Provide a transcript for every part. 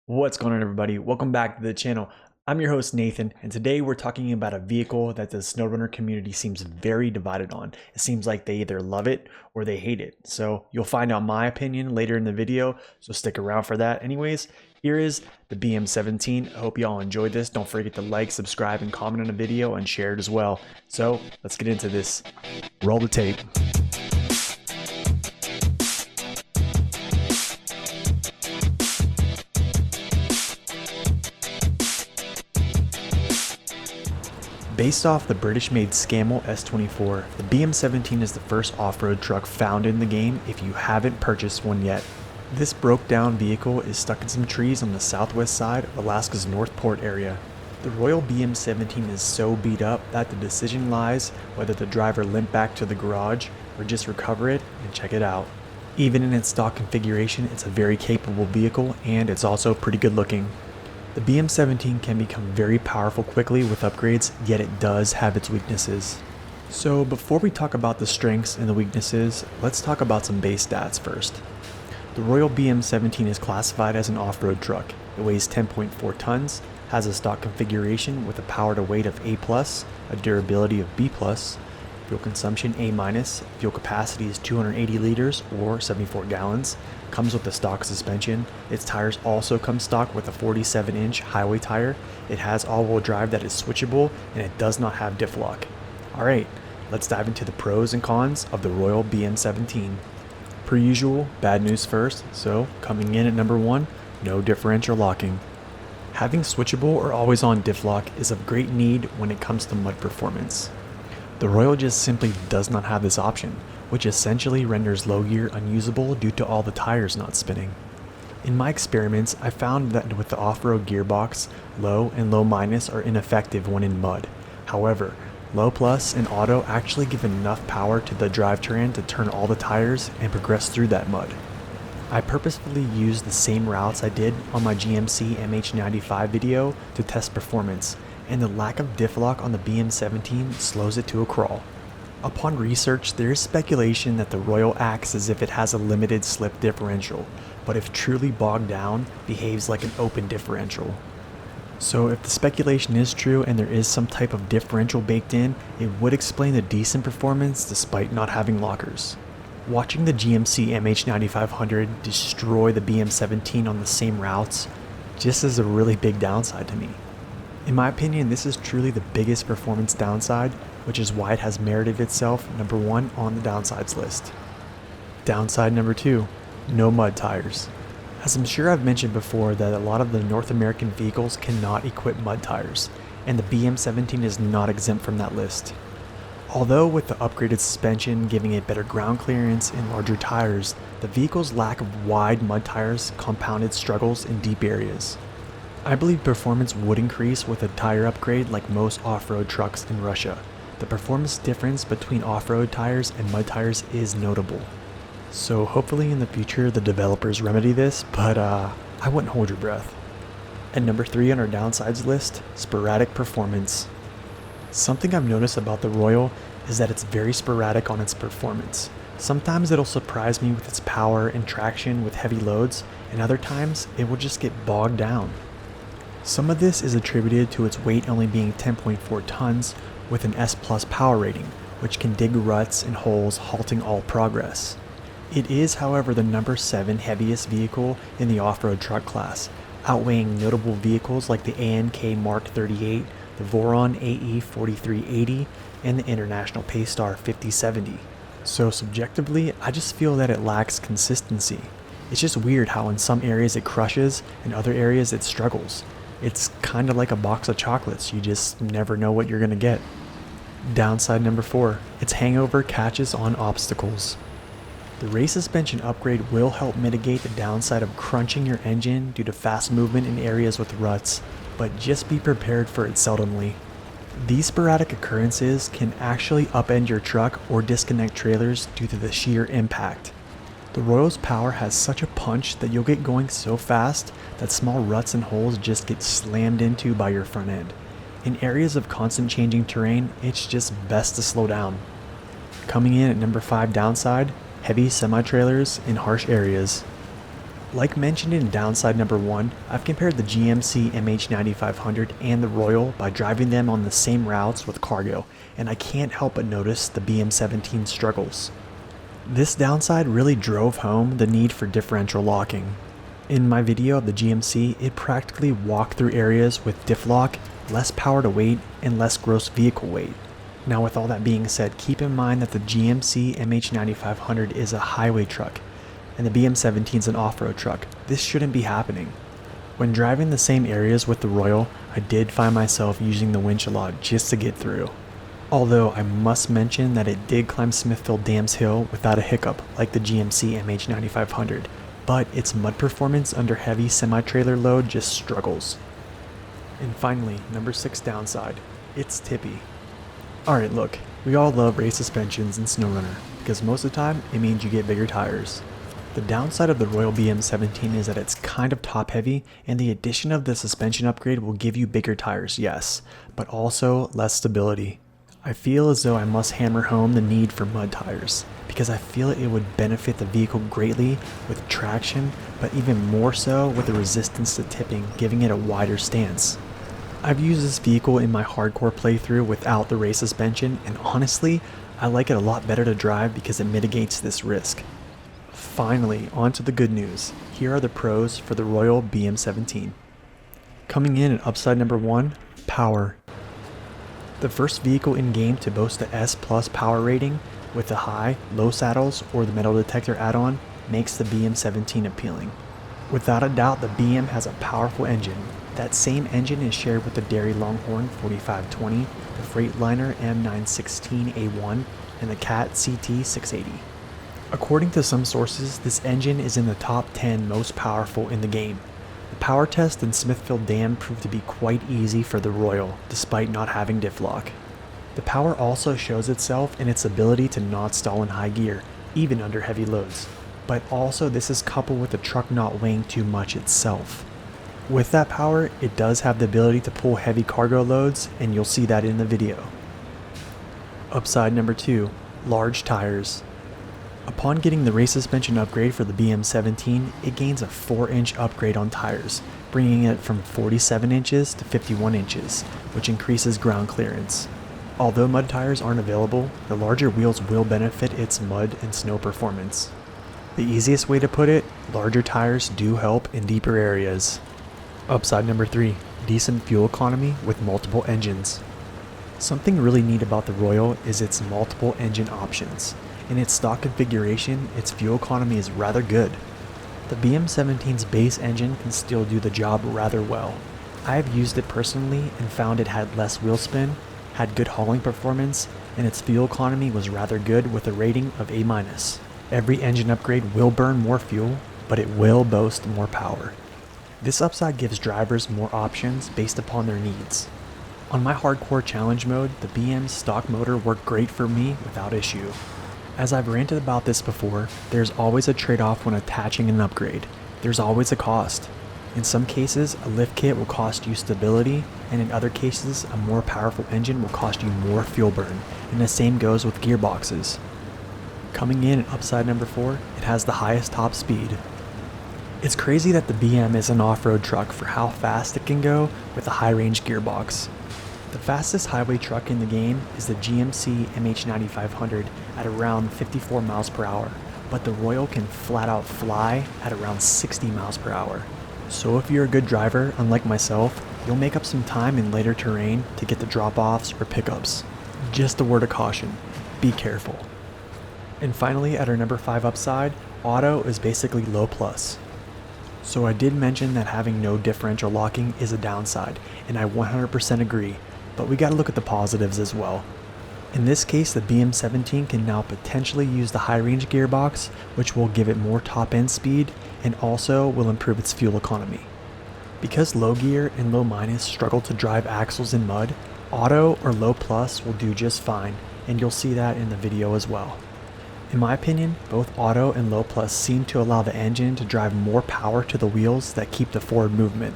What's going on, everybody? Welcome back to the channel. I'm your host Nathan, and today we're talking about a vehicle that the SnowRunner community seems very divided on. It seems like they either love it or they hate it. So you'll find out my opinion later in the video, so stick around for that. Anyways, here is the BM17. I hope you all enjoyed this. Don't forget to like, subscribe, and comment on the video and share it as well. So let's get into this. Roll the tape. Based off the British-made Scammell S24, the BM17 is the first off-road truck found in the game if you haven't purchased one yet. This broke-down vehicle is stuck in some trees on the southwest side of Alaska's Northport area. The Royal BM17 is so beat up that the decision lies whether the driver limp back to the garage or just recover it and check it out. Even in its stock configuration, it's a very capable vehicle and it's also pretty good looking. The BM17 can become very powerful quickly with upgrades, yet it does have its weaknesses. So before we talk about the strengths and the weaknesses, let's talk about some base stats first. The Royal BM17 is classified as an off-road truck. It weighs 10.4 tons, has a stock configuration with a power to weight of A+, a durability of B+, fuel consumption A-, fuel capacity is 280 liters or 74 gallons, comes with a stock suspension. Its tires also come stock with a 47-inch highway tire. It has all-wheel drive that is switchable, and it does not have DIFF Lock. Alright, let's dive into the pros and cons of the Royal BM17. Per usual, bad news first, so coming in at number 1, no differential locking. Having switchable or always-on DIFF Lock is of great need when it comes to mud performance. The Royal just simply does not have this option, which essentially renders low gear unusable due to all the tires not spinning. In my experiments, I found that with the off-road gearbox, low and low minus are ineffective when in mud. However, low plus and auto actually give enough power to the drivetrain to turn all the tires and progress through that mud. I purposefully used the same routes I did on my GMC MH95 video to test performance, and the lack of DIFF Lock on the BM17 slows it to a crawl. Upon research, there is speculation that the Royal acts as if it has a limited slip differential, but if truly bogged down, behaves like an open differential. So if the speculation is true and there is some type of differential baked in, it would explain the decent performance despite not having lockers. Watching the GMC MH9500 destroy the BM17 on the same routes just is a really big downside to me. In my opinion, this is truly the biggest performance downside, which is why it has merited itself number 1 on the downsides list. Downside number 2, no mud tires. As I'm sure I've mentioned before that a lot of the North American vehicles cannot equip mud tires, and the BM17 is not exempt from that list. Although with the upgraded suspension giving it better ground clearance and larger tires, the vehicle's lack of wide mud tires compounded struggles in deep areas. I believe performance would increase with a tire upgrade like most off-road trucks in Russia. The performance difference between off-road tires and mud tires is notable. So hopefully in the future the developers remedy this, but I wouldn't hold your breath. And number 3 on our downsides list, sporadic performance. Something I've noticed about the Royal is that it's very sporadic on its performance. Sometimes it'll surprise me with its power and traction with heavy loads, and other times it will just get bogged down. Some of this is attributed to its weight only being 10.4 tons with an S+ power rating, which can dig ruts and holes, halting all progress. It is, however, the number 7 heaviest vehicle in the off-road truck class, outweighing notable vehicles like the ANK Mark 38, the Voron AE 4380, and the International Paystar 5070. So subjectively, I just feel that it lacks consistency. It's just weird how in some areas it crushes and other areas it struggles. It's kind of like a box of chocolates, you just never know what you're going to get. Downside number 4, its hangover catches on obstacles. The race suspension upgrade will help mitigate the downside of crunching your engine due to fast movement in areas with ruts, but just be prepared for it seldomly. These sporadic occurrences can actually upend your truck or disconnect trailers due to the sheer impact. The Royal's power has such a punch that you'll get going so fast that small ruts and holes just get slammed into by your front end. In areas of constant changing terrain, it's just best to slow down. Coming in at number 5 downside, heavy semi-trailers in harsh areas. Like mentioned in downside number 1, I've compared the GMC MH9500 and the Royal by driving them on the same routes with cargo, and I can't help but notice the BM17 struggles. This downside really drove home the need for differential locking. In my video of the GMC, it practically walked through areas with DIFF Lock, less power to weight, and less gross vehicle weight. Now with all that being said, keep in mind that the GMC MH9500 is a highway truck, and the BM17 is an off-road truck. This shouldn't be happening. When driving the same areas with the Royal, I did find myself using the winch a lot just to get through. Although I must mention that it did climb Smithfield Dam's Hill without a hiccup like the GMC MH9500, but its mud performance under heavy semi-trailer load just struggles. And finally, number 6 downside, it's tippy. Alright, look, we all love race suspensions in SnowRunner, because most of the time it means you get bigger tires. The downside of the Royal BM17 is that it's kind of top heavy, and the addition of the suspension upgrade will give you bigger tires, yes, but also less stability. I feel as though I must hammer home the need for mud tires, because I feel it would benefit the vehicle greatly with traction, but even more so with the resistance to tipping, giving it a wider stance. I've used this vehicle in my hardcore playthrough without the race suspension, and honestly, I like it a lot better to drive because it mitigates this risk. Finally, on to the good news. Here are the pros for the Royal BM17. Coming in at upside number 1, power. The first vehicle in game to boast the S+ power rating with the high, low saddles, or the metal detector add-on makes the BM17 appealing. Without a doubt, the BM has a powerful engine. That same engine is shared with the Dairy Longhorn 4520, the Freightliner M916A1, and the Cat CT680. According to some sources, this engine is in the top 10 most powerful in the game. The power test in Smithfield Dam proved to be quite easy for the Royal, despite not having diff lock. The power also shows itself in its ability to not stall in high gear, even under heavy loads. But also this is coupled with the truck not weighing too much itself. With that power, it does have the ability to pull heavy cargo loads, and you'll see that in the video. Upside number 2, large tires. Upon getting the race suspension upgrade for the BM17, it gains a 4-inch upgrade on tires, bringing it from 47 inches to 51 inches, which increases ground clearance. Although mud tires aren't available, the larger wheels will benefit its mud and snow performance. The easiest way to put it, larger tires do help in deeper areas. Upside number 3, decent fuel economy with multiple engines. Something really neat about the Royal is its multiple engine options. In its stock configuration, its fuel economy is rather good. The BM17's base engine can still do the job rather well. I have used it personally and found it had less wheel spin, had good hauling performance, and its fuel economy was rather good with a rating of A-. Every engine upgrade will burn more fuel, but it will boast more power. This upside gives drivers more options based upon their needs. On my hardcore challenge mode, the BM's stock motor worked great for me without issue. As I've ranted about this before, there's always a trade-off when attaching an upgrade. There's always a cost. In some cases, a lift kit will cost you stability, and in other cases, a more powerful engine will cost you more fuel burn, and the same goes with gearboxes. Coming in at upside number 4, it has the highest top speed. It's crazy that the BM is an off-road truck for how fast it can go with a high-range gearbox. The fastest highway truck in the game is the GMC MH9500 at around 54 miles per hour, but the Royal can flat out fly at around 60 miles per hour. So if you're a good driver, unlike myself, you'll make up some time in later terrain to get the drop-offs or pickups. Just a word of caution, be careful. And finally, at our number 5 upside, auto is basically low plus. So I did mention that having no differential locking is a downside, and I 100% agree. But we gotta look at the positives as well. In this case, the BM17 can now potentially use the high-range gearbox, which will give it more top-end speed and also will improve its fuel economy. Because low gear and low minus struggle to drive axles in mud, auto or low plus will do just fine, and you'll see that in the video as well. In my opinion, both auto and low plus seem to allow the engine to drive more power to the wheels that keep the forward movement.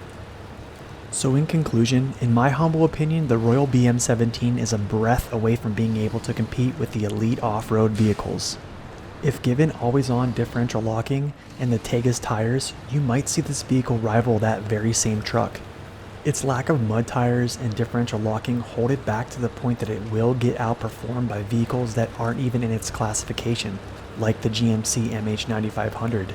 So in conclusion, in my humble opinion, the Royal BM17 is a breath away from being able to compete with the elite off-road vehicles. If given always-on differential locking and the Tegas tires, you might see this vehicle rival that very same truck. Its lack of mud tires and differential locking hold it back to the point that it will get outperformed by vehicles that aren't even in its classification, like the GMC MH9500.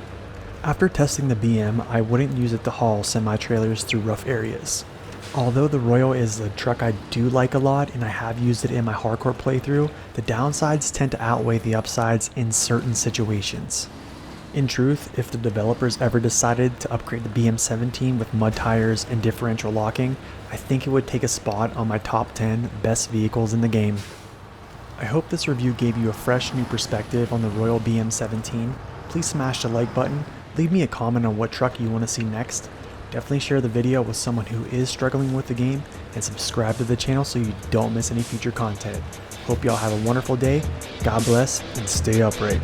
After testing the BM, I wouldn't use it to haul semi-trailers through rough areas. Although the Royal is a truck I do like a lot and I have used it in my hardcore playthrough, the downsides tend to outweigh the upsides in certain situations. In truth, if the developers ever decided to upgrade the BM17 with mud tires and differential locking, I think it would take a spot on my top 10 best vehicles in the game. I hope this review gave you a fresh new perspective on the Royal BM17. Please smash the like button, leave me a comment on what truck you want to see next. Definitely share the video with someone who is struggling with the game, and subscribe to the channel so you don't miss any future content. Hope y'all have a wonderful day, God bless, and stay upright.